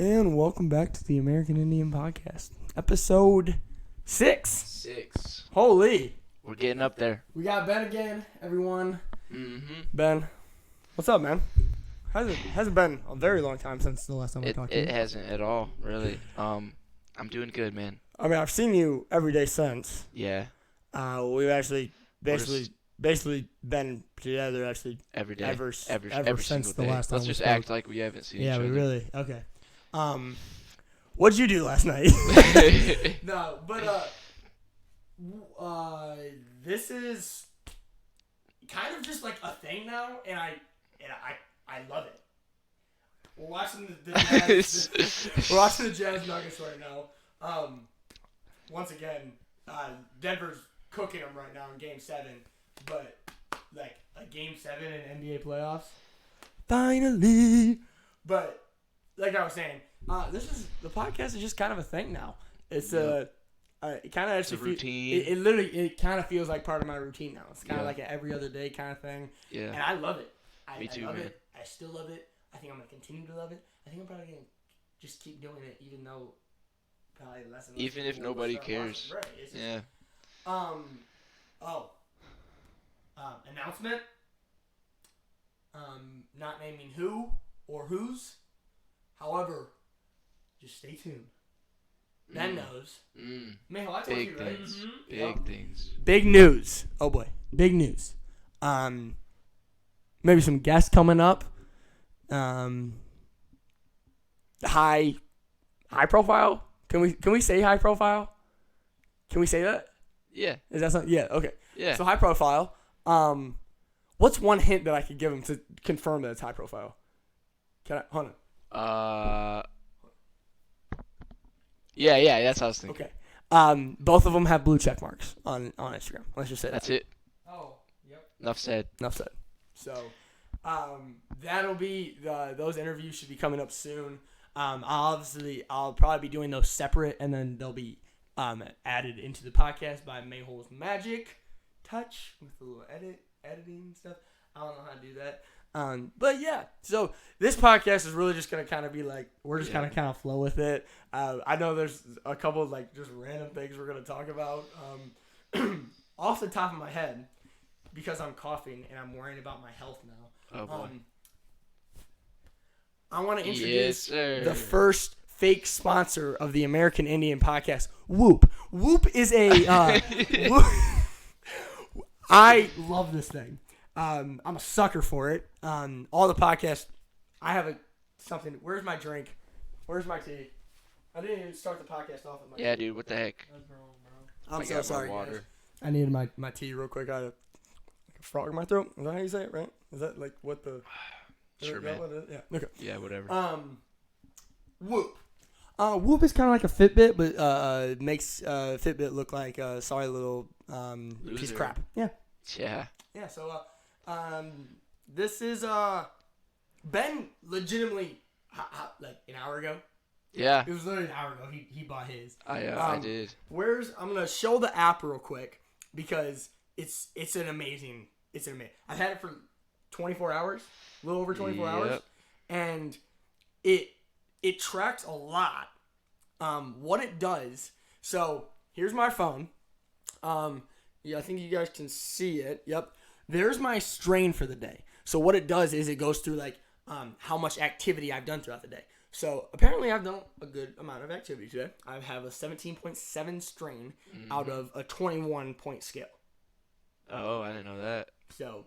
And welcome back to the American Indian Podcast, episode 6. Holy. We're getting up there. We got Ben again, everyone. Mm-hmm. Ben, what's up, man? Hasn't been a very long time since the last time we talked to you. It hasn't at all, really. I'm doing good, man. I mean, I've seen you every day since. Yeah. We've actually basically been together Every day. ever every since single the day. last time Let's we just spoke. act like we haven't seen each Yeah, other. we really okay. What'd you do last night? No, but this is kind of just like a thing now, and I love it. We're watching the Jazz. We're watching the Jazz Nuggets right now. Once again, Denver's cooking them right now in Game 7, but like a Game 7 in NBA playoffs. Finally, but like I was saying, the podcast is just kind of a thing now. It's it kind of actually a routine. It literally kind of feels like part of my routine now. It's kind of Yeah. like an every other day kind of thing. Yeah. And I love it. Me too, I love man. it. I still love it. I think I'm gonna continue to love it. I think I'm probably gonna just keep doing it, even though probably less and less Even if people will nobody start cares. watching. Right. It's just, Yeah. Announcement. Not naming who or whose. However, just stay tuned. Ben knows. Mayhel, I told Big you, right? things. Mhm. Big Yep. things. Big news. Oh boy, big news. Maybe some guests coming up. High profile. Can we say high profile? Can we say that? Yeah. Is that something? Yeah. Okay. Yeah. So high profile. What's one hint that I could give him to confirm that it's high profile? Hold on. Yeah, that's what I was thinking. Okay. Both of them have blue check marks on Instagram. Let's just say That's that. it. Oh, yep. Enough said. Enough said. So, that'll be those interviews should be coming up soon. I'll probably be doing those separate, and then they'll be added into the podcast by Mayhol's magic touch with a little editing and stuff. I don't know how to do that. But yeah, so this podcast is really just gonna kind of be like we're just kind of flow with it. I know there's a couple of like just random things we're gonna talk about. Off the top of my head, because I'm coughing and I'm worrying about my health now. Oh boy. I want to introduce Yes, the first fake sponsor of the American Indian Podcast, Whoop. Whoop is a. Whoop. I love this thing. I'm a sucker for it. All the podcasts. I have something. Where's my drink? Where's my tea? I didn't even start the podcast off with my Yeah, tea. dude. What the heck? I'm I so got my sorry, water. guys. I needed my tea real quick. I had a frog in my throat. Is that how you say it, right? Is that like what the... Sure, is that man. what it is? Yeah. Okay. Yeah, whatever. Whoop. Whoop is kind of like a Fitbit, but makes Fitbit look like a sorry little piece Loser. of crap. Yeah. Yeah. Yeah. So this is Ben legitimately like an hour ago. Yeah. It was literally an hour ago. He bought his. I did. I'm gonna show the app real quick because it's an amazing. I've had it for 24 hours, a little over 24 hours, Yep. and it tracks a lot. What it does. So here's my phone. Yeah, I think you guys can see it. Yep. There's my strain for the day. So what it does is it goes through like how much activity I've done throughout the day. So apparently I've done a good amount of activity today. I have a 17.7 strain out of a 21-point scale. Oh, I didn't know that. So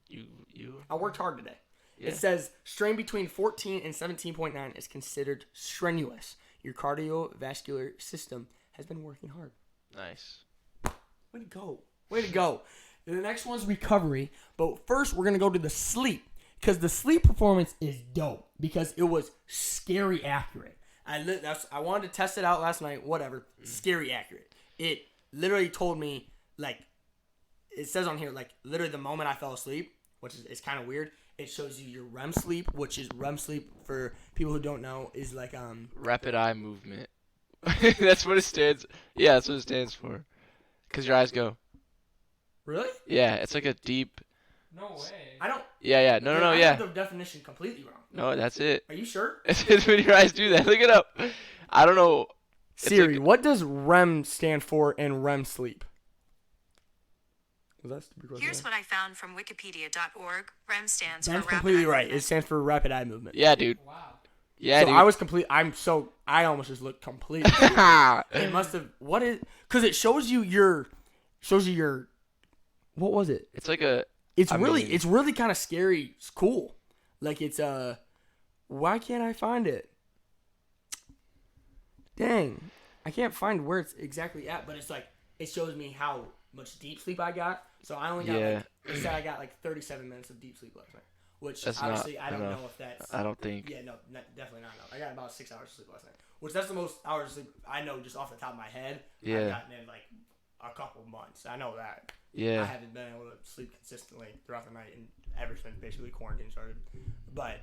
You. I worked hard today. Yeah. It says strain between 14 and 17.9 is considered strenuous. Your cardiovascular system has been working hard. Nice. Way to go. Way to go. The next one's recovery. But first, we're going to go to the sleep. Because the sleep performance is dope. Because it was scary accurate. I wanted to test it out last night. Whatever. Scary accurate. It literally told me, like, it says on here, like, literally the moment I fell asleep, which is it's kind of weird. It shows you your REM sleep, which is REM sleep, for people who don't know, is like, Rapid eye movement. That's what it stands. Yeah, that's what it stands for. Cause your eyes go. Really? Yeah, it's like a deep No way. I don't. Yeah. No. I Yeah. have the definition completely wrong. No, that's it. Are you sure? It's when your eyes do that. Look it up. I don't know. Siri, like- what does REM stand for in REM sleep? Was that a stupid question? Here's what I found from wikipedia.org. REM stands That's for rapid completely eye right. It movement. stands for rapid eye movement. Yeah, dude. Wow. Yeah, So dude. I almost just looked completely. It must have. What is? Because it shows you your. What was it? It's like a. It's I really mean- kind of scary. It's cool. Like it's Why can't I find it? Dang, I can't find where it's exactly at. But it's like it shows me how much deep sleep I got. So I only got Yeah. it said I got like 37 minutes of deep sleep last night. Which That's obviously not I don't enough. know if that's. I don't think. Yeah, no, definitely not enough. I got about 6 hours of sleep last night, which that's the most hours of sleep I know just off the top of my head. Yeah. I've gotten in like a couple months. I know that. I Yeah. haven't been able to sleep consistently throughout the night and ever since basically quarantine started. But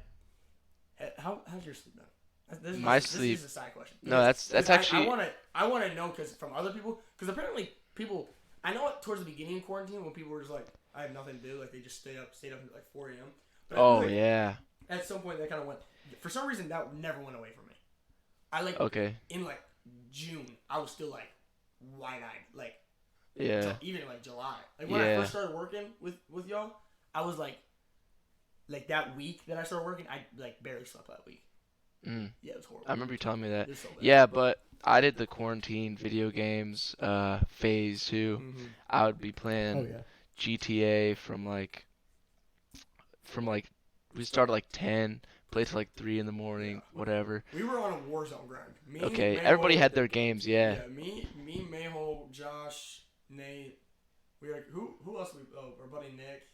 how's your sleep been? My This sleep- is a side question. No, that's Because actually. I want to know because from other people because apparently people I know it towards the beginning of quarantine when people were just like I have nothing to do like they just stayed up at like 4 a.m. But I Oh feel like yeah. at some point that kind of went for some reason that never went away from me. I like Okay. in like June I was still like wide eyed like Yeah. even like July. Like when I Yeah. first started working with y'all, I was like that week that I started working, I like barely slept that week. Mm. Yeah, it was horrible. I remember you telling me that. It was so bad. Yeah, but I did the quarantine video games phase too. Mm-hmm. I would be playing Oh yeah. GTA from like we started like 10, played till like 3 in the morning, whatever. We were on a Warzone grind. Me, Okay, Mayhole- everybody had their games, yeah. me, Mayhole, Josh, Nate. We like who else? Our buddy Nick.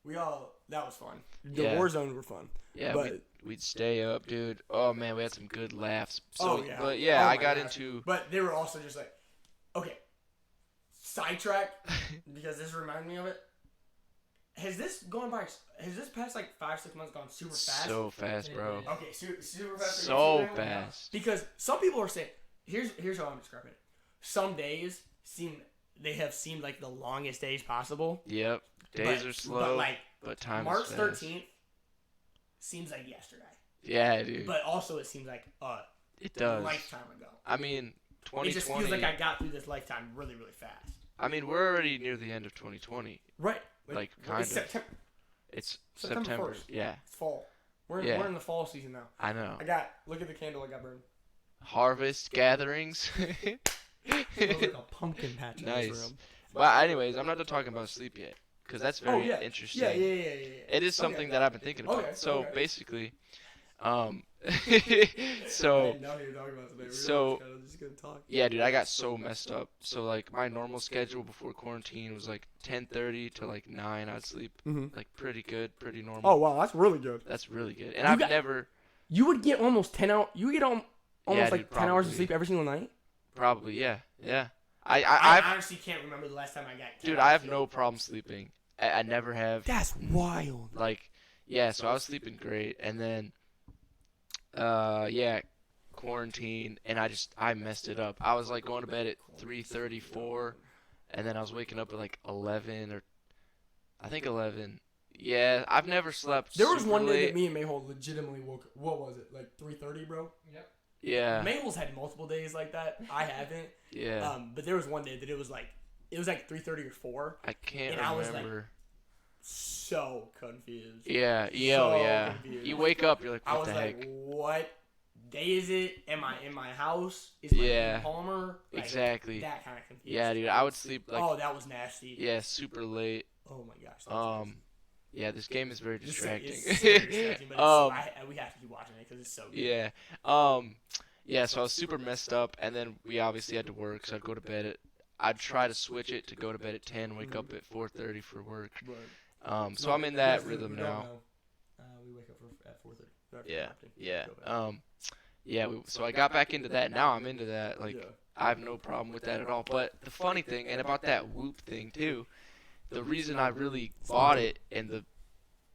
We all that was fun. The Yeah. Warzone were fun. Yeah, but we'd stay up, dude. Oh man, we had some good laughs. So, oh yeah. But yeah, Oh I my got gosh. into But they were also just like, okay, sidetrack because this reminded me of it. Has this past like 5-6 months gone super fast? so fast, bro. Okay, super fast. So fast. Because some people are saying, here's how I'm describing it. Some days have seemed like the longest days possible. Yep. Days but- are slow, But like but time March is fast. 13th seems like yesterday. Yeah, dude. But also it seems like a It does. lifetime ago. I mean, It just 2020. feels like I got through this lifetime really, really fast. I mean, we're already near the end of 2020. Right. Like, kind it's of. September. It's September September. 1st. Yeah, It's fall. We're Yeah. in the fall season now. I know. Look at the candle I got burned. Harvest gatherings. It looks like a pumpkin patch in Nice. this room. Well, anyways, I'm not done talking about sleep yet, because that's very yeah. interesting. Yeah. It is something that I've been thinking about. Okay, So okay. basically, I so didn't know what you were talking about today. We were so- just gonna talk. yeah, dude, I got so messed up. So like my normal schedule before quarantine was like 10:30 to like 9. I'd sleep Mm-hmm. like pretty good, pretty normal. Oh wow, that's really good. That's really good. And You I've got- never You would get almost 10 hours. You would get almost Yeah, like dude, 10 hours of probably. sleep every single night. probably yeah. I I've honestly can't remember the last time I got. 10 dude, hours I have of no sleep. problem sleeping. I never have. That's wild. Like, yeah, so I was sleeping great, and then, yeah, quarantine, and I messed it up. I was like going to bed at 3:34, and then I was waking up at like 11 or, I think 11. Yeah, I've never slept. There was super one day late. that me and Mayhole legitimately woke. What was it? Like 3:30, bro. Yep. Yeah, Mayhole's had multiple days like that. I haven't. yeah. But there was one day that it was like 3:30 or 4. I can't and I was, like, remember. So confused. Yeah, so yeah. confused. You wake up, you're like, I what was the like, heck? what day is it? Am I in my house? Is my Yeah, name Palmer? Like, exactly. That kind of confused. Yeah, dude, I would sleep like, Oh, that was nasty. yeah, super late. Oh my gosh. that was nasty. Yeah, this game is very This distracting. It's super distracting, but it's, we have to keep watching it because it's so good. Yeah. Yeah, so I was super messed up, and then we obviously had to work, so I'd go to bed at. I'd try to switch it to go to bed at 10, wake up at 4:30 for work. But, So I'm in that rhythm now. We wake up at 4:30. Yeah. Yeah. So I got back into that. Now I'm into that. Like, I have no problem with that at all. But the funny thing, and about that Whoop thing too, the reason I really bought it, and the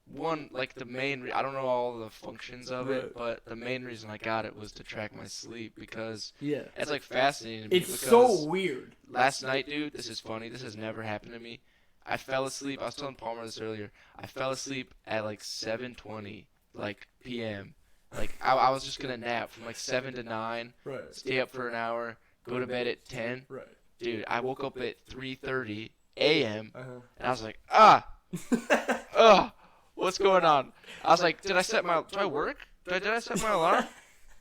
one, like the main, I don't know all the functions of it, Right. but the main reason I got it was to track my sleep because yeah. it's like fascinating to me It's because so weird. last night, dude, this is funny. This has never happened to me. I fell asleep. I was telling Palmer this earlier. I fell asleep at like 7:20, like p.m. Like I was just gonna nap from like 7 to 9, Right. stay up for an hour, go to bed at 10. Right. Dude, I woke up at 3:30 a.m. Uh-huh. and I was like, what's going on? I was like, do I work? Did I set my alarm?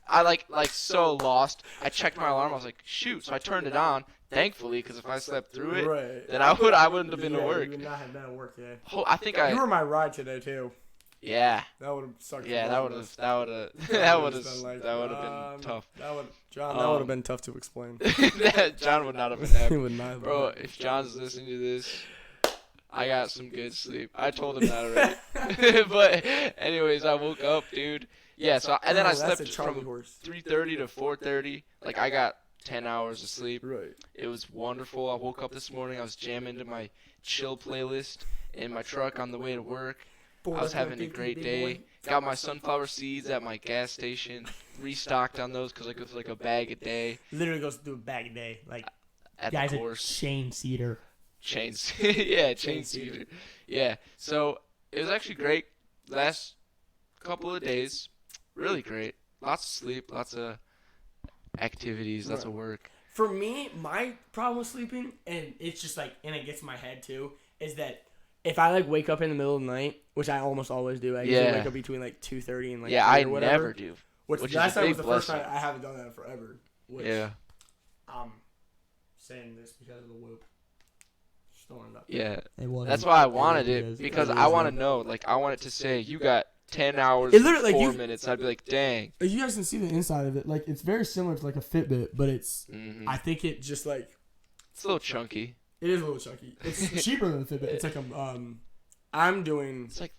I like so lost. I checked my alarm. I was like, shoot. So I turned it on. Thankfully, because if I slept through it, Right. then I wouldn't have been to work. You would not have been to work today. I think I. You were my ride today too. Yeah. That would have sucked. Yeah, that would have that would have been tough. That would have been tough to explain. John would not have been happy. He would not have Bro, been. if John's listening to this, I got some good sleep. I told him that already. But anyways, I woke up, dude. Yeah, so and then I slept from 3:30 to 4:30. Like I got 10 hours of sleep. Right. It was wonderful. I woke up this morning. I was jamming to my chill playlist in my truck on the way to work. I was having a great day. Got my sunflower seeds at my gas station. Restocked on those because I go through like a bag a day. Literally goes through a bag a day. Like At guys the at course. Shane Cedar. Chains. Yeah, chain cedar. Yeah. So it was actually great. Last couple of days, really great. Lots of sleep, lots of activities, lots of work. For me, my problem with sleeping, and it's just like, and it gets in my head too, is that if I like wake up in the middle of the night, which I almost always do, I usually wake up between like 2:30 and like 3 I or whatever. never do. Which is last a night big was the first blessing. time I haven't done that in forever. Which, Yeah. I'm saying this because of the whoop. Just throwing it up. Yeah. It wasn't. That's why I wanted It it is. because It I is want to though. know. Like I want it to say you got 10 hours, It literally, like, 4 you- minutes. I'd be like, dang. You guys can see the inside of it. Like it's very similar to like a Fitbit, but it's. Mhm. I think it just like It's a little chunky. it is a little chunky. It's cheaper than the Fitbit. It's like I'm doing. It's like,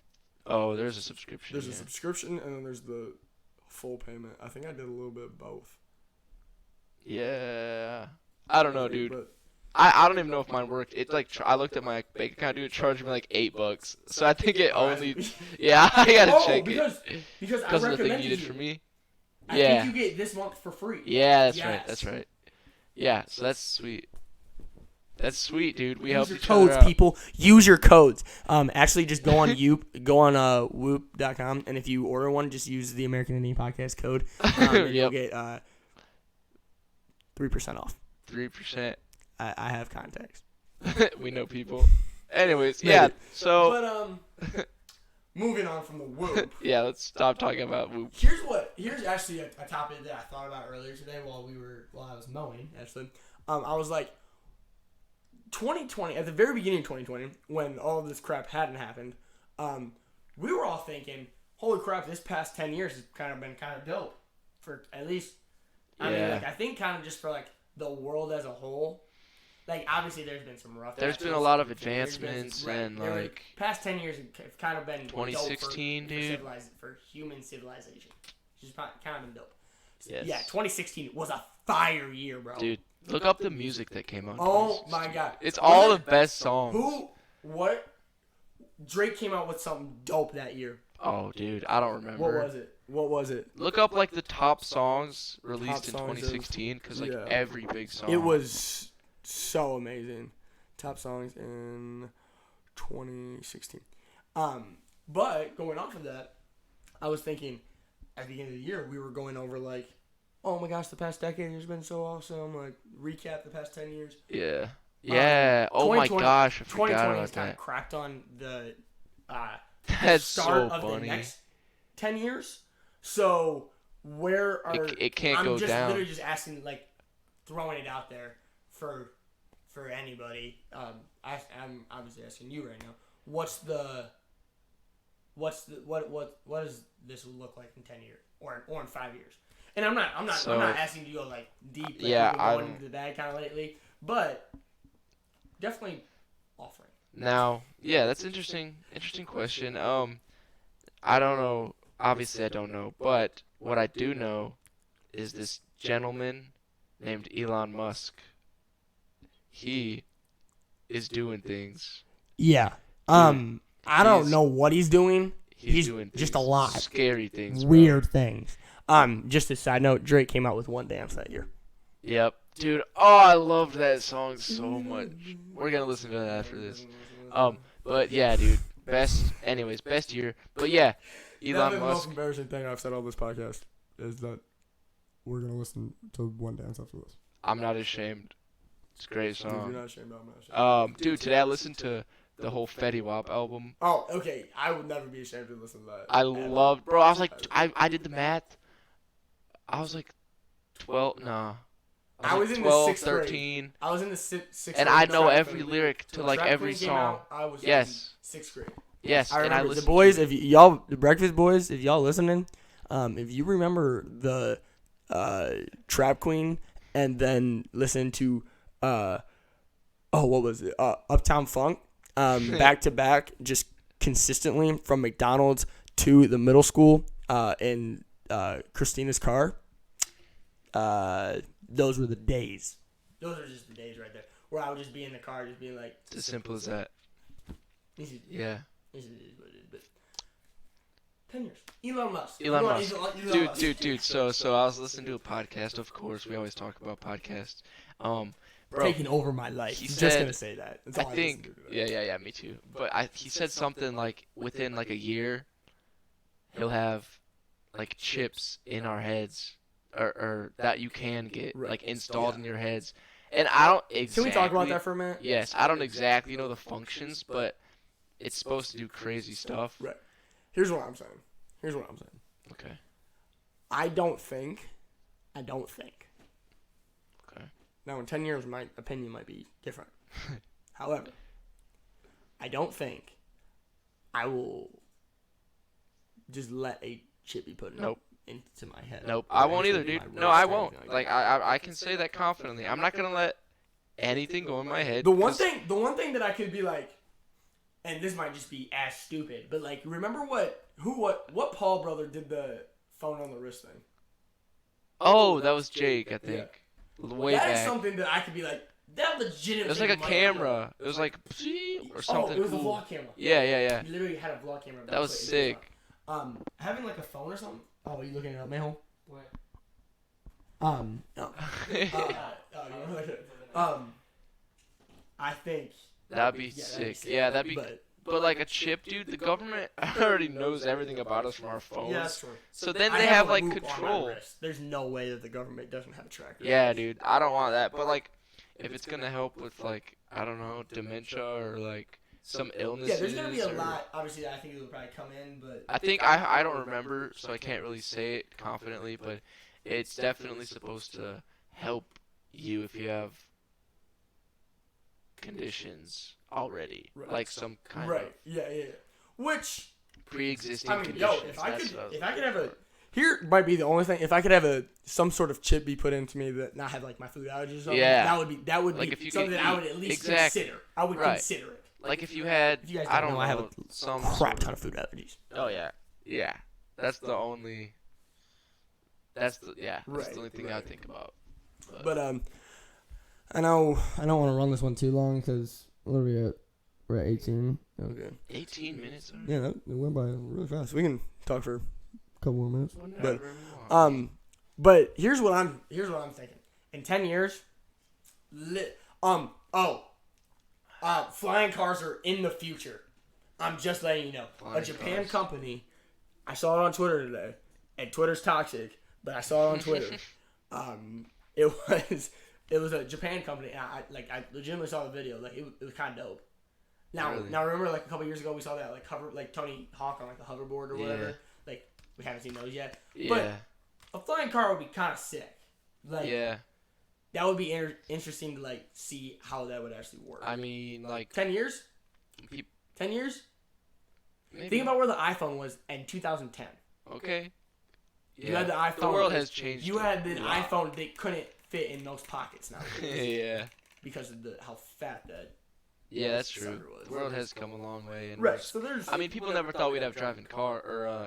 oh, there's a subscription. There's a yeah. subscription and then there's the full payment. I think I did a little bit of both. Yeah. I don't know, dude. But I don't even know if mine worked. It's like I looked at my bank account, dude. It charged me like $8. So I think it only. Yeah, I gotta check because it. because I Because of the thing recommended you did you. for me. I Yeah. think you get this month for free. Yeah, that's Yes. right. That's right. Yeah, so that's sweet. That's sweet, dude. We Use helped your each other codes, out. people. Use your codes. Actually, just go on Whoop.com, and if you order one, just use the American Indian Podcast code. And you'll Yep. get 3% off. 3%. I have contacts. We know people. Anyways, yeah. Maybe. So But moving on from the Whoop. yeah, let's stop talking about Whoop. Here's actually a topic that I thought about earlier today while I was mowing. Actually, I was like, 2020 at the very beginning of 2020 when all of this crap hadn't happened, we were all thinking, holy crap, this past 10 years has been kind of dope for at least. I mean, Yeah. like I think kind of just for like the world as a whole. Like obviously there's been some rough. There's been patches. a lot of There's been advancements and there were- like past 10 years have kind of been 2016, dope dude. for human civilization. It's just kind of been dope. Yes. Yeah, 2016 was a fire year, bro. Dude, look up the music that came out. in Oh 2016. my god. It's all the Wasn't- best songs. Drake came out with something dope that year. Oh, dude, I don't remember. What was it? Look up like the top songs released in songs of- 2016 because like yeah. every big song. It was so amazing. Top songs in 2016. But going off of that, I was thinking at the end of the year we were going over like, oh my gosh, the past decade has been so awesome. Like recap the past 10 years. Yeah. Yeah. Oh my 2020 gosh, I forgot 2020 about has kind that. of cracked on the That's start so of the funny. next 10 years. So where are It can't I'm go just down. literally just asking, like, throwing it out there for anybody. I'm obviously asking you right now. What does this look like in 10 years or in 5 years? And I'm not asking you to go like deep. Like, Yeah, you've been going I'm- into the bag kind of lately, but definitely offering. Now, yeah, that's interesting. Interesting question. I don't know. Obviously, I don't know. But what I do know is this gentleman named Elon Musk. He is doing things. Yeah. I don't he's- know what he's doing. He's He's doing just things, a lot. scary things. bro. Weird things. Just a side note, Drake came out with one dance that year. Yep, dude. Oh, I loved that song so much. We're gonna listen to that after this. But yeah, dude. Best year. But yeah, That's Elon been the most Musk. embarrassing thing I've said all this podcast is that we're gonna listen to one dance after this. I'm not ashamed. It's a great Dude, you're song. not ashamed. I'm not ashamed. Dude, today I listened to the whole Fetty Wap album. Oh, okay. I would never be ashamed to listen to that. I loved, bro. I was like, I did the math. I was like 12, nah. I was like in the 12, sixth grade. 13. I was in the sixth And grade. I know Trap every Queen. lyric to like Trap every Queen came song. out, I was Yes. in 6th grade. Yes, I and I remember listened the boys. to If y'all, the Breakfast Boys, if y'all listening, if you remember the Trap Queen, and then listen to what was it? Uptown Funk, back to back, just consistently from McDonald's to the middle school, in Christina's car. Those were the days. Those are just the days right there, where I would just be in the car, just being like, It's as simple as that. this is Yeah. this is what it is, but 10 years. Elon Musk. Elon Musk. Elon Musk. Dude. So I was listening to a podcast. Of course, we always talk about podcasts. Bro, Taking over my life. he I'm just said- gonna say that. That's all I I think. listen to today. Yeah, me too. But he said something like within like a year, he'll have like chips in our heads, or that you can get Right. like installed Yeah. in your heads. And I don't exactly. Can we talk about that for a minute? Yes, I don't exactly know the functions, but it's supposed to do crazy stuff. Right. Here's what I'm saying. Okay. I don't think. Okay. Now, in 10 years, my opinion might be different. However, I don't think I will just let a chip be put Nope. into my head. Nope, or I won't into either, dude. my No, wrist I or won't. anything Like that. I can say that confidently. I'm not gonna let anything go in my head. The one 'cause- thing that I could be like, and this might just be ass stupid, but like, remember what Paul brother did the phone on the wrist thing? Oh, that was Jake, I think. Way That is back. something that I could be like, that legitimately. It was like a might camera. It was like or something Oh, it was cool. a vlog camera. Yeah. He literally had a vlog camera. That was put in his sick. phone. Having like a phone or something. Oh, are you looking it up, Mayhole? What? No. You know, like, I think. That'd be sick. Yeah, that'd be. But like a chip, dude, the government already knows everything about us from our phones. Yeah, that's true. So then I they have have a like loop on my control. wrist. There's no way that the government doesn't have a tracker. Yeah, dude, I don't want that. But like, if it's gonna help with like I don't know dementia or like some illnesses. Yeah, there's gonna be a or- lot. Obviously, I think it will probably come in, but I think I don't remember, so I can't really say it confidently, but it's definitely supposed to help you if you have conditions already, Right. like some kind right. of Yeah. Which pre-existing I mean, conditions. yo, if I that's could, what was if I could looking have a, for. here might be the only thing. If I could have some sort of chip be put into me that not have like my food allergies or something, Yeah. that would Like, be if you something could that I eat. would at least Exactly. consider. I would Right. consider it. Like if you had, If you guys I don't don't know, I have a some crap sort ton of food allergies. Oh yeah. That's the only. That's the Right, only thing I right. think about. But I know I don't want to run this one too long because what are we at? We're at 18. Okay. 18 minutes. Yeah, that it went by really fast. We can talk for a couple more minutes. Whenever we want. But here's what I'm thinking. In 10 years, flying cars are in the future. I'm just letting you know. Flying A Japan cars. company. I saw it on Twitter today, and Twitter's toxic, but I saw it on Twitter. It was a Japan company. And I legitimately saw the video. Like it was kind of dope. Really? Now remember like a couple years ago we saw that like Tony Hawk on like the hoverboard or whatever. Yeah. Like we haven't seen those yet. Yeah. But a flying car would be kind of sick. Like Yeah. that would be interesting to like see how that would actually work. I mean, like 10 years? Peop- 10 years? maybe. Think about where the iPhone was in 2010. Okay. You had the iPhone. The world has changed. You had the a lot. iPhone that couldn't fit in those pockets now Yeah. because of how fat that. Yeah, that's true. sucker was. The world has come a long way. And Right. So there's. I mean, people never thought we'd have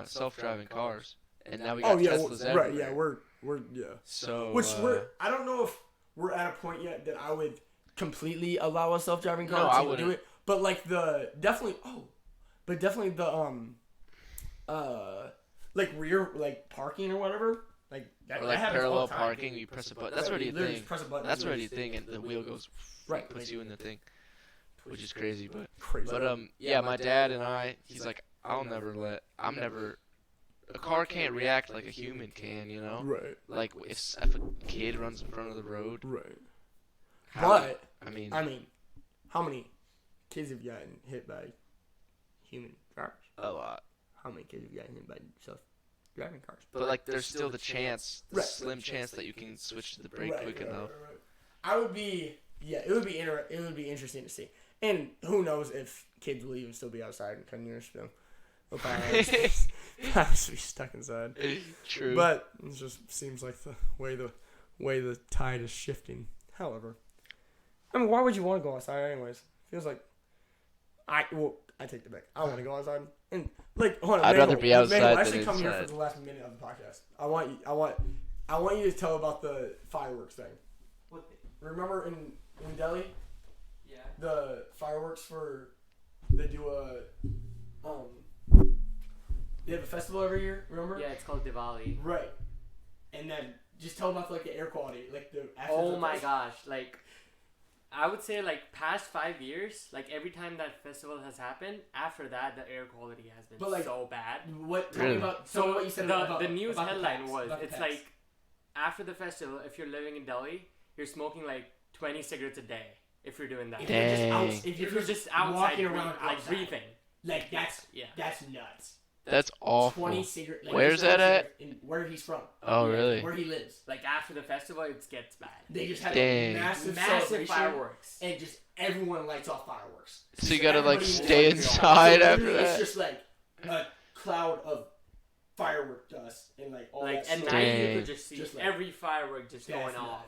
self-driving cars, and now we got Oh yeah, Teslas everywhere. right. Yeah, we're yeah. So. Which I don't know if we're at a point yet that I would completely allow a self-driving car No, I to wouldn't. do it. But like definitely the like rear like parking or whatever, like That, Or that like happens all parallel the time. parking, you press a button. That's Right, already you a literally thing. just press a button, That's it already a moves. thing, and the wheel goes Right, puts you in the thing, which is crazy. But crazy. yeah, my dad and I, he's like, I'm never. A car can't react like a human can, you know. Right, Like if a kid runs in front of the road. right. How, But I mean, how many kids have gotten hit by human drivers? a lot. How many kids have gotten hit by self-driving cars? But like, there's still the chance, the Right. slim chance that you can switch to the brake quick enough. Right. I would be, it would be it would be interesting to see, and who knows if kids will even still be outside in 10 years. So they'll probably just be stuck inside. True. But it just seems like the way the tide is shifting. However, I mean, why would you want to go outside anyways? Feels like I take it back. I want to go outside and like. Hold on, I'd Manuel, rather be outside Manuel, than actually come here inside. for the last minute of the podcast. I want you to tell about the fireworks thing. What thing? Remember in Delhi, Yeah. the fireworks they do they have a festival every year. Remember? Yeah, it's called Diwali. Right. And then just tell about like the air quality, like the. Oh my gosh! Like, I would say like past 5 years, like every time that festival has happened, after that the air quality has been But, like, so bad. What? Tell Really? me about. Tell me what you said about the news about headline packs, was about the it's packs. like after the festival, if you're living in Delhi, you're smoking like 20 cigarettes a day. If you're doing that, If you're just Dang. if if you're just outside walking around like outside. breathing, like that's yeah. nuts. That's awful. 20 cigarettes. Like, Where's just that 20 at? cigarettes in where he's from. Oh, Yeah. really? Where he lives. Like after the festival, it gets bad. They just have Dang. a massive celebration, fireworks. and just everyone lights off fireworks. So you gotta like Everybody stay walks around. inside So after literally, that. It's just like a cloud of firework dust and like all Like that at smoke. night, you Dang. could just see Just like- every firework just That's going nuts. off.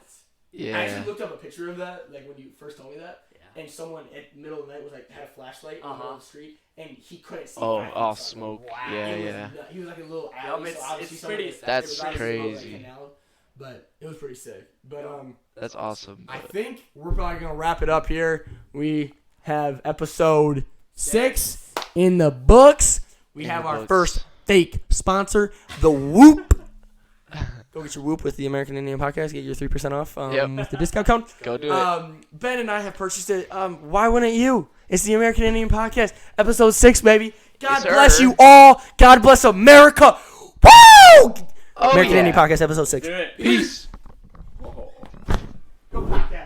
I Yeah. actually looked up a picture of that, like when you first told me that, Yeah. and someone at the middle of the night was like had a flashlight in the middle of the street, and he couldn't see. Oh, 5 feet all from it. smoke. Wow. Yeah, It was yeah. nut- He was like a little alley, Yup, so obviously it's some of pretty- it- That's it was obviously all, like, crazy. canal, but it was pretty sick. But That's awesome. I think we're probably gonna wrap it up here. We have episode 6 in the books. We In have the our books. first fake sponsor, the Whoop. Go get your Whoop with the American Indian Podcast. Get your 3% off Yep. with the discount code. Go do it. Ben and I have purchased it. Why wouldn't you? It's the American Indian Podcast, episode 6, baby. God Yes, bless sir. you all. God bless America. Woo! Oh, American yeah. Indian Podcast, episode 6. Do it. Peace. Go podcast.